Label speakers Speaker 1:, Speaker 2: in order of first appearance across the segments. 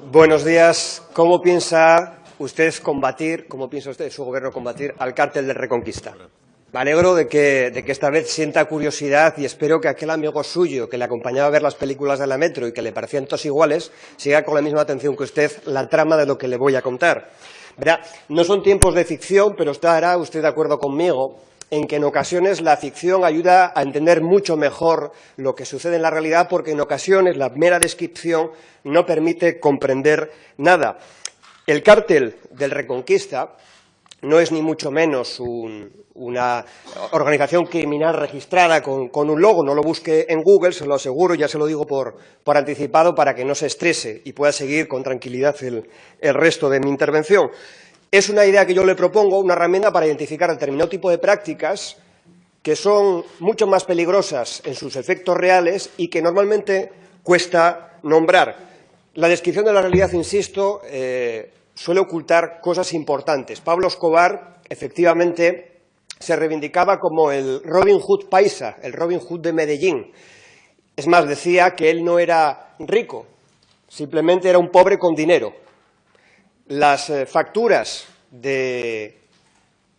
Speaker 1: Buenos días. ¿Cómo piensa usted su gobierno combatir al cártel de Reconquista? Me alegro de que esta vez sienta curiosidad y espero que aquel amigo suyo que le acompañaba a ver las películas de la Metro y que le parecían todos iguales, siga con la misma atención que usted la trama de lo que le voy a contar. Verá, no son tiempos de ficción, pero estará usted de acuerdo conmigo en que en ocasiones la ficción ayuda a entender mucho mejor lo que sucede en la realidad, porque en ocasiones la mera descripción no permite comprender nada. El cártel del Reconquista no es ni mucho menos una organización criminal registrada con un logo. No lo busque en Google, se lo aseguro, ya se lo digo por anticipado para que no se estrese y pueda seguir con tranquilidad el resto de mi intervención. Es una idea que yo le propongo, una herramienta para identificar determinado tipo de prácticas que son mucho más peligrosas en sus efectos reales y que normalmente cuesta nombrar. La descripción de la realidad, insisto, suele ocultar cosas importantes. Pablo Escobar, efectivamente, se reivindicaba como el Robin Hood paisa, el Robin Hood de Medellín. Es más, decía que él no era rico, simplemente era un pobre con dinero. Las facturas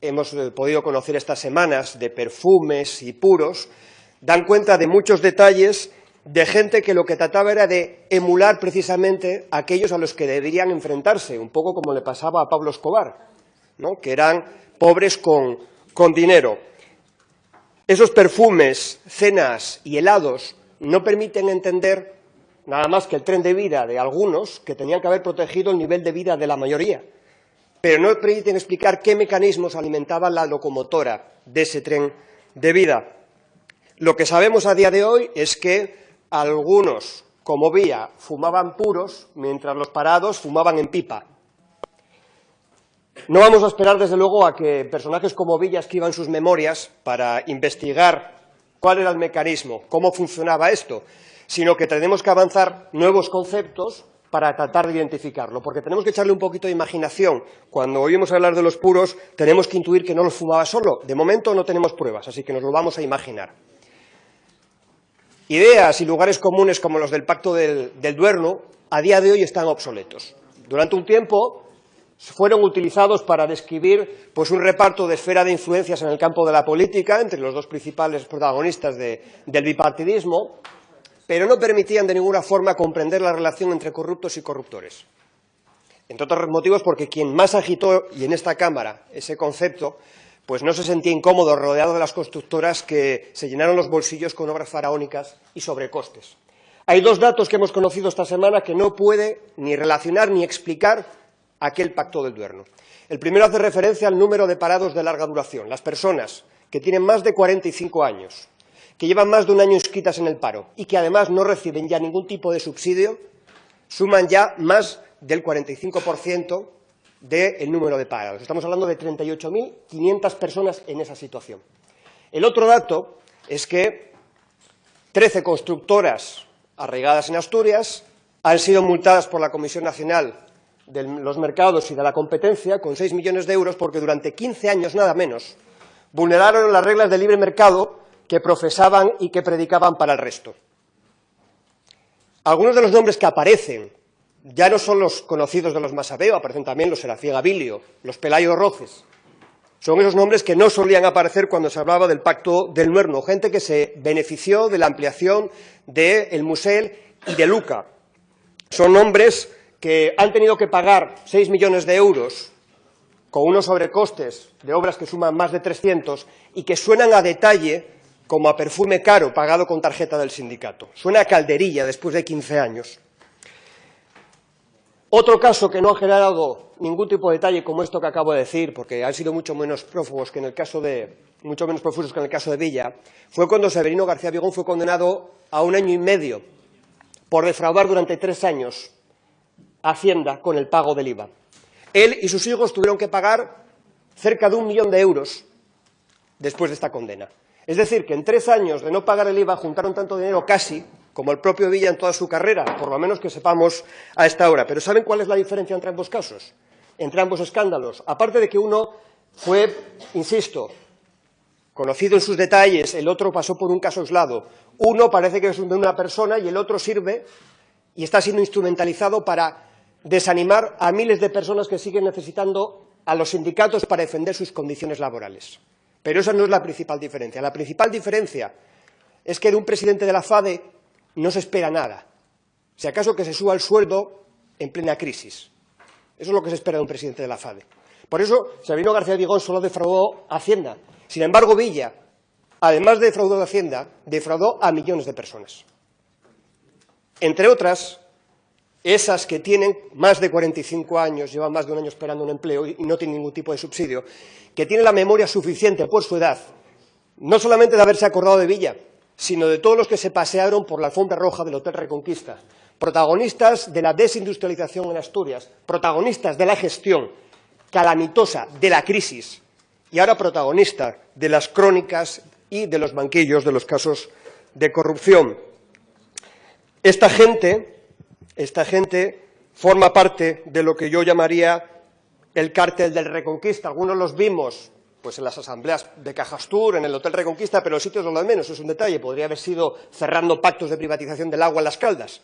Speaker 1: hemos podido conocer estas semanas de perfumes y puros dan cuenta de muchos detalles de gente que lo que trataba era de emular precisamente a aquellos a los que deberían enfrentarse, un poco como le pasaba a Pablo Escobar, ¿no?, que eran pobres con dinero. Esos perfumes, cenas y helados no permiten entender nada más que el tren de vida de algunos que tenían que haber protegido el nivel de vida de la mayoría, pero no permiten explicar qué mecanismos alimentaban la locomotora de ese tren de vida. Lo que sabemos a día de hoy es que algunos, como Villa, fumaban puros, mientras los parados fumaban en pipa. No vamos a esperar, desde luego, a que personajes como Villa escriban sus memorias para investigar cuál era el mecanismo, cómo funcionaba esto, sino que tenemos que avanzar nuevos conceptos para tratar de identificarlo, porque tenemos que echarle un poquito de imaginación. Cuando oímos hablar de los puros, tenemos que intuir que no los fumaba solo. De momento no tenemos pruebas, así que nos lo vamos a imaginar. Ideas y lugares comunes como los del Pacto del Duerno a día de hoy están obsoletos. Durante un tiempo fueron utilizados para describir un reparto de esfera de influencias en el campo de la política entre los dos principales protagonistas del bipartidismo, pero no permitían de ninguna forma comprender la relación entre corruptos y corruptores. Entre otros motivos porque quien más agitó, y en esta Cámara, ese concepto, pues no se sentía incómodo rodeado de las constructoras que se llenaron los bolsillos con obras faraónicas y sobrecostes. Hay dos datos que hemos conocido esta semana que no puede ni relacionar ni explicar aquel Pacto del Duerno. El primero hace referencia al número de parados de larga duración, las personas que tienen más de 45 años, que llevan más de un año inscritas en el paro y que además no reciben ya ningún tipo de subsidio, suman ya más del 45% del número de parados. Estamos hablando de 38.500 personas en esa situación. El otro dato es que 13 constructoras arraigadas en Asturias han sido multadas por la Comisión Nacional de los Mercados y de la Competencia con 6 millones de euros porque durante 15 años, nada menos, vulneraron las reglas del libre mercado que profesaban y que predicaban para el resto. Algunos de los nombres que aparecen ya no son los conocidos de los Masabeo, aparecen también los Serafín Gaviglio, los Pelayo Roces. Son esos nombres que no solían aparecer cuando se hablaba del Pacto del Duerno, gente que se benefició de la ampliación del Musel y de Luca. Son nombres que han tenido que pagar 6 millones de euros con unos sobrecostes de obras que suman más de 300 y que suenan a detalle como a perfume caro pagado con tarjeta del sindicato. Suena a calderilla después de 15 años. Otro caso que no ha generado ningún tipo de detalle como esto que acabo de decir, porque han sido mucho menos profusos que en el caso de Villa, fue cuando Severino García Vigón fue condenado a 1 año y medio por defraudar durante 3 años a Hacienda con el pago del IVA. Él y sus hijos tuvieron que pagar cerca de 1 millón de euros después de esta condena. Es decir, que en 3 años de no pagar el IVA juntaron tanto dinero casi como el propio Villa en toda su carrera, por lo menos que sepamos a esta hora. Pero ¿saben cuál es la diferencia entre ambos casos? Entre ambos escándalos. Aparte de que uno fue, insisto, conocido en sus detalles, el otro pasó por un caso aislado. Uno parece que es de una persona y el otro sirve y está siendo instrumentalizado para desanimar a miles de personas que siguen necesitando a los sindicatos para defender sus condiciones laborales. Pero esa no es la principal diferencia. La principal diferencia es que de un presidente de la FADE no se espera nada. Si acaso que se suba el sueldo en plena crisis. Eso es lo que se espera de un presidente de la FADE. Por eso, Sabino García Vigón solo defraudó a Hacienda. Sin embargo, Villa, además de defraudar a Hacienda, defraudó a millones de personas. Entre otras, esas que tienen más de 45 años, llevan más de un año esperando un empleo y no tienen ningún tipo de subsidio, que tienen la memoria suficiente por su edad, no solamente de haberse acordado de Villa, sino de todos los que se pasearon por la alfombra roja del Hotel Reconquista, protagonistas de la desindustrialización en Asturias, protagonistas de la gestión calamitosa de la crisis y ahora protagonistas de las crónicas y de los banquillos de los casos de corrupción. Esta gente forma parte de lo que yo llamaría el cártel del Reconquista. Algunos los vimos pues en las asambleas de Cajastur, en el Hotel Reconquista, pero los sitios son los menos, es un detalle. Podría haber sido cerrando pactos de privatización del agua en Las Caldas.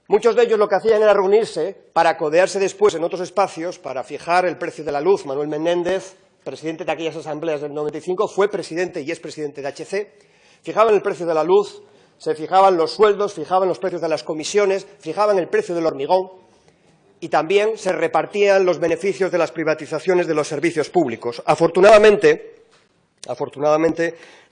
Speaker 1: Muchos de ellos lo que hacían era reunirse para codearse después en otros espacios para fijar el precio de la luz. Manuel Menéndez, presidente de aquellas asambleas del 95, fue presidente y es presidente de HC. Fijaban el precio de la luz, se fijaban los sueldos, fijaban los precios de las comisiones, fijaban el precio del hormigón y también se repartían los beneficios de las privatizaciones de los servicios públicos. Afortunadamente,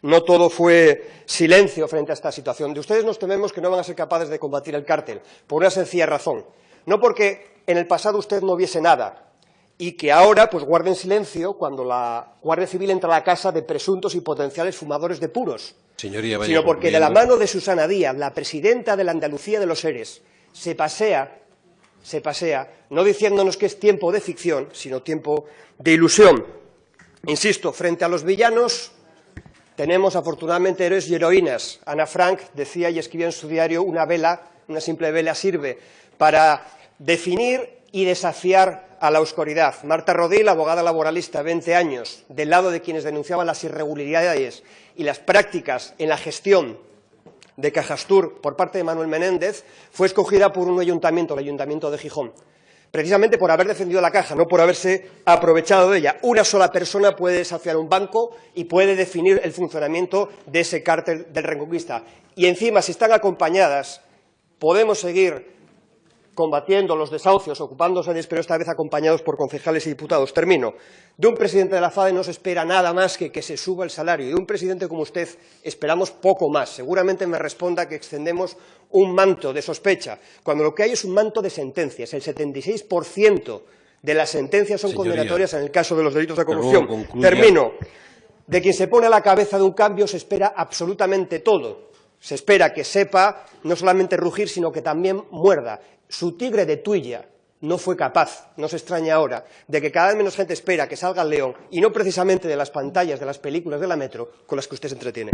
Speaker 1: no todo fue silencio frente a esta situación. De ustedes nos tememos que no van a ser capaces de combatir el cártel, por una sencilla razón. No porque en el pasado usted no viese nada y que ahora pues guarden silencio cuando la Guardia Civil entra a la casa de presuntos y potenciales fumadores de puros, sino porque de la mano de Susana Díaz, la presidenta de la Andalucía de los ERES, se pasea, no diciéndonos que es tiempo de ficción, sino tiempo de ilusión. Insisto, frente a los villanos tenemos afortunadamente héroes y heroínas. Ana Frank decía y escribía en su diario: una simple vela sirve para definir y desafiar a la oscuridad. Marta Rodil, abogada laboralista, 20 años, del lado de quienes denunciaban las irregularidades y las prácticas en la gestión de Cajastur por parte de Manuel Menéndez, fue escogida por un ayuntamiento, el Ayuntamiento de Gijón, precisamente por haber defendido la caja, no por haberse aprovechado de ella. Una sola persona puede desafiar un banco y puede definir el funcionamiento de ese cártel del Reconquista. Y encima, si están acompañadas, podemos seguir combatiendo los desahucios, ocupándose de ellos, pero esta vez acompañados por concejales y diputados. Termino. De un presidente de la FADE no se espera nada más que se suba el salario. Y de un presidente como usted esperamos poco más. Seguramente me responda que extendemos un manto de sospecha, cuando lo que hay es un manto de sentencias. El 76% de las sentencias son condenatorias en el caso de los delitos de corrupción. Termino. De quien se pone a la cabeza de un cambio se espera absolutamente todo. Se espera que sepa no solamente rugir, sino que también muerda. Su tigre de Tuilla no fue capaz, no se extrañe ahora, de que cada vez menos gente espera que salga el león, y no precisamente de las pantallas de las películas de la Metro con las que usted se entretiene.